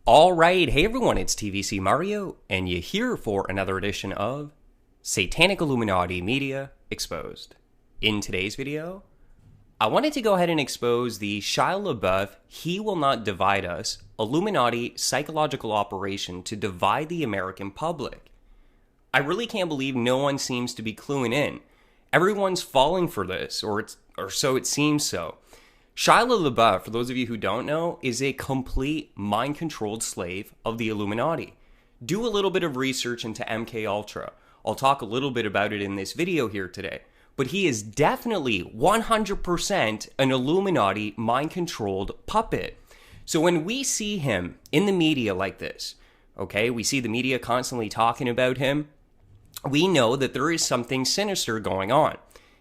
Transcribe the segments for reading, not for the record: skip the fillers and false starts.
Alright, hey everyone, it's TVC Mario, and you're here for another edition of Satanic Illuminati Media Exposed. In today's video, I wanted to go ahead and expose the Shia Lebeouf, He Will Not Divide Us, Illuminati psychological operation to divide the American public. I really can't believe no one seems to be cluing in. Everyone's falling for this, or so it seems so. Shia Lebeouf, for those of you who don't know, is a complete mind-controlled slave of the Illuminati. Do a little bit of research into MKUltra. I'll talk a little bit about it in this video here today. But he is definitely 100% an Illuminati mind-controlled puppet. So when we see him in the media like this, okay, we see the media constantly talking about him, we know that there is something sinister going on.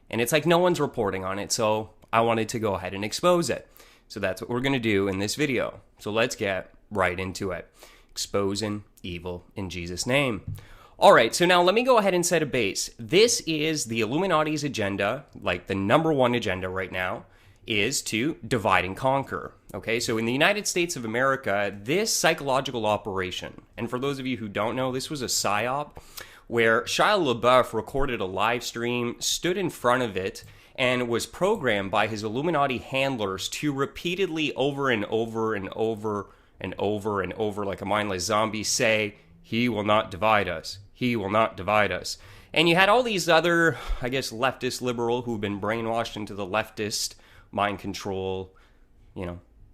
And it's like no one's reporting on it, so I wanted to go ahead and expose it. So that's what we're going to do in this video. So let's get right into it. Exposing evil in Jesus' name. Alright, so now let me go ahead and set a base. This is the Illuminati's agenda, like the number one agenda right now, is to divide and conquer. Okay, so in the United States of America, this psychological operation, and for those of you who don't know, this was a Psy-Op, where Shia Lebeouf recorded a live stream, stood in front of it, and was programmed by his Illuminati handlers to repeatedly over and over and over and over and over like a mindless zombie say, "He will not divide us. He will not divide us." And you had all these other, I guess, leftist liberal who've been brainwashed into the leftist mind control,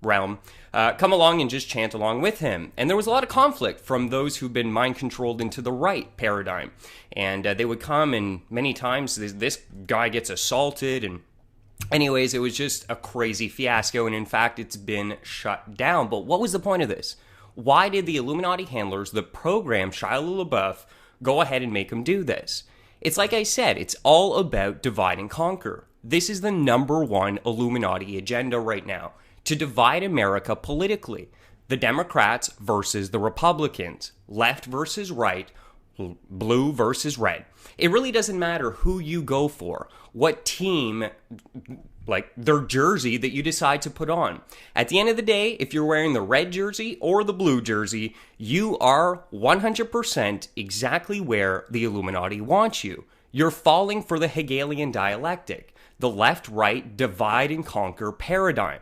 realm, come along and just chant along with him. And there was a lot of conflict from those who've been mind controlled into the right paradigm. And they would come, and many times this guy gets assaulted. And anyways, it was just a crazy fiasco. And in fact, it's been shut down. But what was the point of this? Why did the Illuminati handlers, the program Shia Lebeouf, go ahead and make him do this? It's like I said, it's all about divide and conquer. This is the number one Illuminati agenda right now. To divide America politically. The Democrats versus the Republicans. Left versus right. Blue versus red. It really doesn't matter who you go for. What team, like their jersey that you decide to put on. At the end of the day, if you're wearing the red jersey or the blue jersey, you are 100% exactly where the Illuminati wants you. You're falling for the Hegelian dialectic. The left-right divide and conquer paradigm.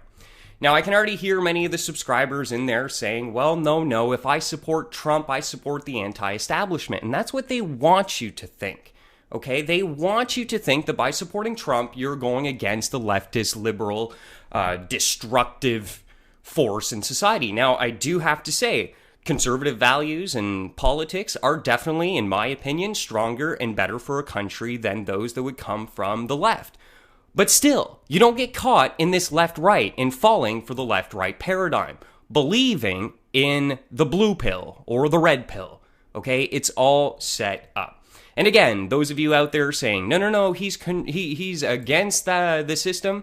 Now, I can already hear many of the subscribers in there saying, well, no, if I support Trump, I support the anti-establishment. And that's what they want you to think, okay? They want you to think that by supporting Trump, you're going against the leftist, liberal, destructive force in society. Now, I do have to say, conservative values and politics are definitely, in my opinion, stronger and better for a country than those that would come from the left. But still, you don't get caught in this left-right and falling for the left-right paradigm, believing in the blue pill or the red pill, okay? It's all set up. And again, those of you out there saying, no, he's against the system.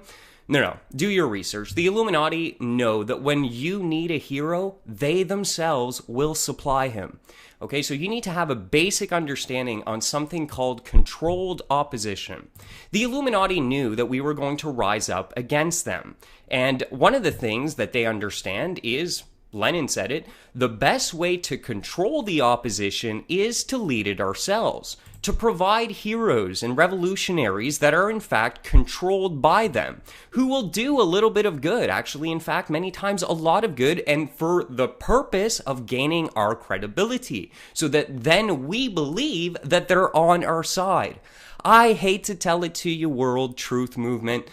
No, do your research. The Illuminati know that when you need a hero, they themselves will supply him. Okay, so you need to have a basic understanding on something called controlled opposition. The Illuminati knew that we were going to rise up against them. And one of the things that they understand is, Lenin said it, the best way to control the opposition is to lead it ourselves, to provide heroes and revolutionaries that are in fact controlled by them, who will do a little bit of good, actually in fact many times a lot of good, and for the purpose of gaining our credibility, so that then we believe that they're on our side. I hate to tell it to you, World Truth Movement.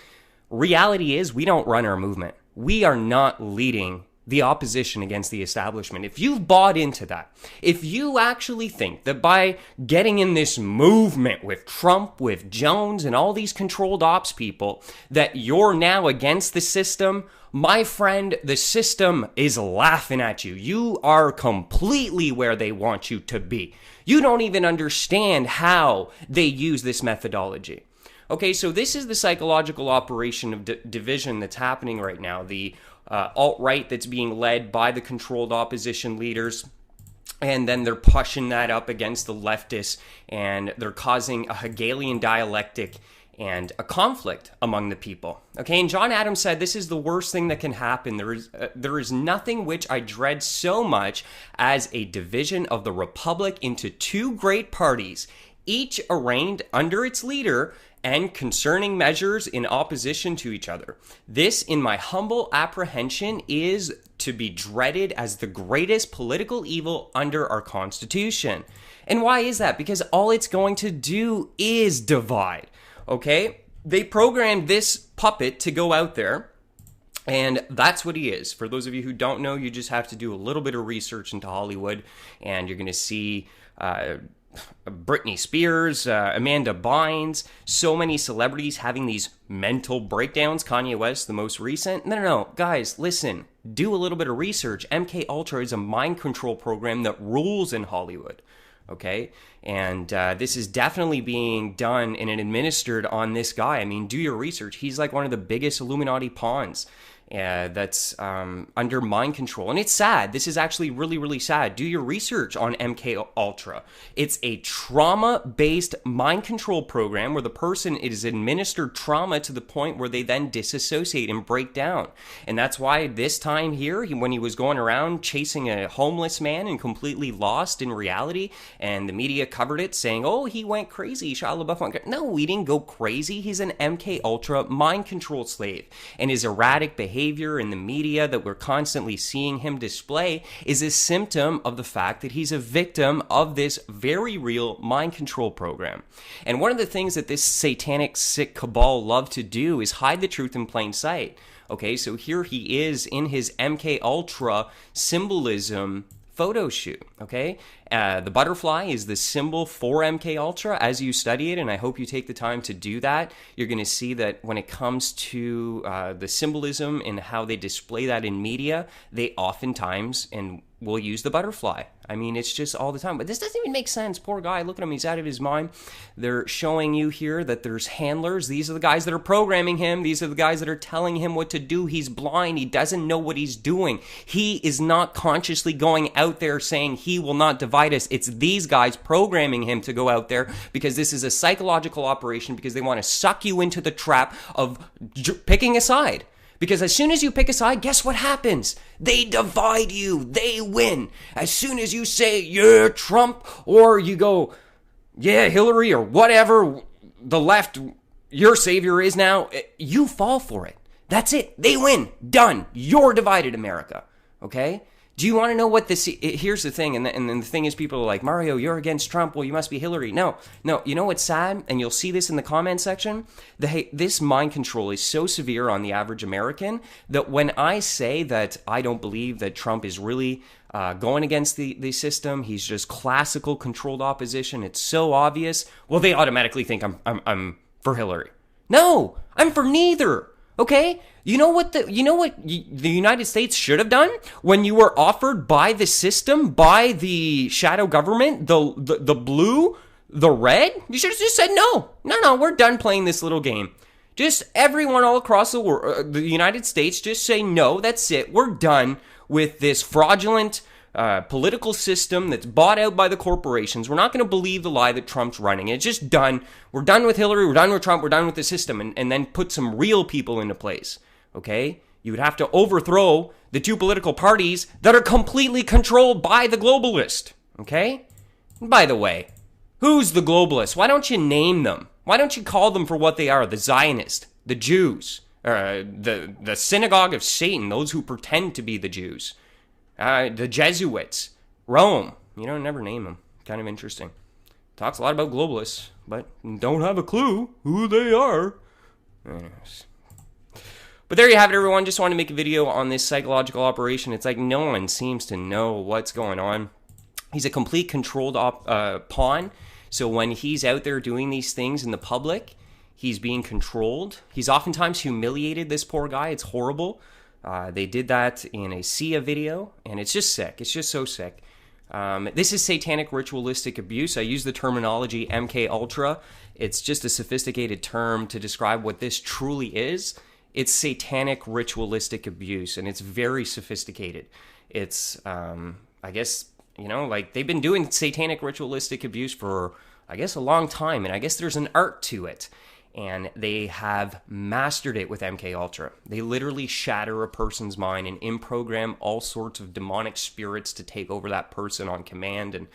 Reality is we don't run our movement. We are not leading the opposition against the establishment. If you've bought into that, if you actually think that by getting in this movement with Trump, with Jones, and all these controlled ops people, that you're now against the system, my friend, the system is laughing at you. You are completely where they want you to be. You don't even understand how they use this methodology. Okay, so this is the psychological operation of division that's happening right now. The alt-right that's being led by the controlled opposition leaders, and then they're pushing that up against the leftists, and they're causing a Hegelian dialectic and a conflict among the people. Okay, and John Adams said, this is the worst thing that can happen. There is nothing which I dread so much as a division of the republic into two great parties, each arraigned under its leader and concerning measures in opposition to each other. This, in my humble apprehension, is to be dreaded as the greatest political evil under our Constitution. And why is that? Because all it's going to do is divide. Okay, they programmed this puppet to go out there, and that's what he is. For those of you who don't know, you just have to do a little bit of research into Hollywood, and you're going to see Britney Spears, Amanda Bynes, so many celebrities having these mental breakdowns. Kanye West, the most recent. No, guys, listen, do a little bit of research. MK Ultra is a mind control program that rules in Hollywood. Okay, and this is definitely being done and administered on this guy. I mean, do your research. He's like one of the biggest Illuminati pawns that's under mind control. And it's sad. This is actually really, really sad. Do your research on MK Ultra. It's a trauma-based mind control program where the person is administered trauma to the point where they then disassociate and break down. And that's why this time here, when he was going around chasing a homeless man and completely lost in reality, and the media covered it saying, oh, he went crazy, Shia LaBeouf went crazy. No, he didn't go crazy. He's an MK Ultra mind control slave. And his erratic behavior in the media that we're constantly seeing him display is a symptom of the fact that he's a victim of this very real mind control program. And one of the things that this satanic sick cabal love to do is hide the truth in plain sight. Okay, so here he is in his MK Ultra symbolism photo shoot. Okay, the butterfly is the symbol for MK Ultra. As you study it, and I hope you take the time to do that, you're going to see that when it comes to the symbolism and how they display that in media, they oftentimes and will use the butterfly. I mean, it's just all the time. But this doesn't even make sense. Poor guy, look at him. He's out of his mind. They're showing you here that there's handlers. These are the guys that are programming him. These are the guys that are telling him what to do. He's blind. He doesn't know what he's doing. He is not consciously going out there saying he will not divide us. It's these guys programming him to go out there because this is a psychological operation, because they want to suck you into the trap of picking a side. Because as soon as you pick a side, guess what happens? They divide you. They win. As soon as you say, yeah, Trump, or you go, yeah, Hillary, or whatever the left, your savior is now, you fall for it. That's it. They win. Done. You're divided, America. Okay? Do you want to know what this... Here's the thing, and then the thing is, people are like, Mario, you're against Trump, well, you must be Hillary. No, you know what's sad? And you'll see this in the comment section. This mind control is so severe on the average American that when I say that I don't believe that Trump is really going against the system, he's just classical controlled opposition, it's so obvious, well, they automatically think I'm for Hillary. No, I'm for neither. Okay? You know what the United States should have done when you were offered by the system, by the shadow government, the blue, the red? You should have just said no, we're done playing this little game. Just everyone all across the world, the United States, just say no, that's it. We're done with this fraudulent political system that's bought out by the corporations. We're not going to believe the lie that Trump's running. It's just done. We're done with Hillary. We're done with Trump. We're done with the system. And then put some real people into place. Okay? You would have to overthrow the two political parties that are completely controlled by the globalist. Okay? And by the way, who's the globalist? Why don't you name them? Why don't you call them for what they are? The Zionists, the Jews, the synagogue of Satan, those who pretend to be the Jews. The Jesuits, Rome, never name them. Kind of interesting. Talks a lot about globalists, but don't have a clue who they are. Anyways. But there you have it, everyone. Just wanted to make a video on this psychological operation. It's like no one seems to know what's going on. He's a complete controlled pawn. So when he's out there doing these things in the public, he's being controlled. He's oftentimes humiliated, this poor guy. It's horrible. They did that in a Shia video, and it's just sick. It's just so sick. This is satanic ritualistic abuse. I use the terminology MK Ultra. It's just a sophisticated term to describe what this truly is. It's satanic ritualistic abuse, and it's very sophisticated. It's, I guess, they've been doing satanic ritualistic abuse for, I guess, a long time, and I guess there's an art to it. and they have mastered it with MK Ultra. They literally shatter a person's mind and in-program all sorts of demonic spirits to take over that person on command, and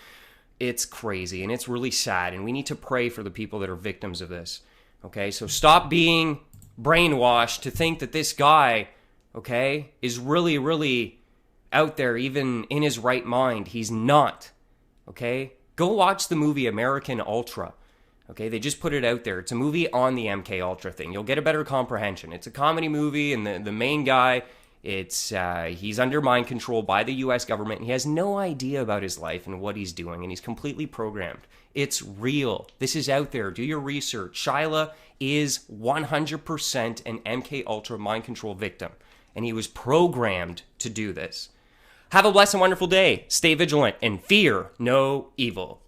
it's crazy, and it's really sad, and we need to pray for the people that are victims of this. Okay, so stop being brainwashed to think that this guy, okay, is really out there, even in his right mind. He's not. Okay, go watch the movie American Ultra. Okay, they just put it out there. It's a movie on the MK Ultra thing. You'll get a better comprehension. It's a comedy movie, and the main guy, he's under mind control by the U.S. government, and he has no idea about his life and what he's doing, and he's completely programmed. It's real. This is out there. Do your research. Shia is 100% an MK Ultra mind control victim, and he was programmed to do this. Have a blessed and wonderful day. Stay vigilant and fear no evil.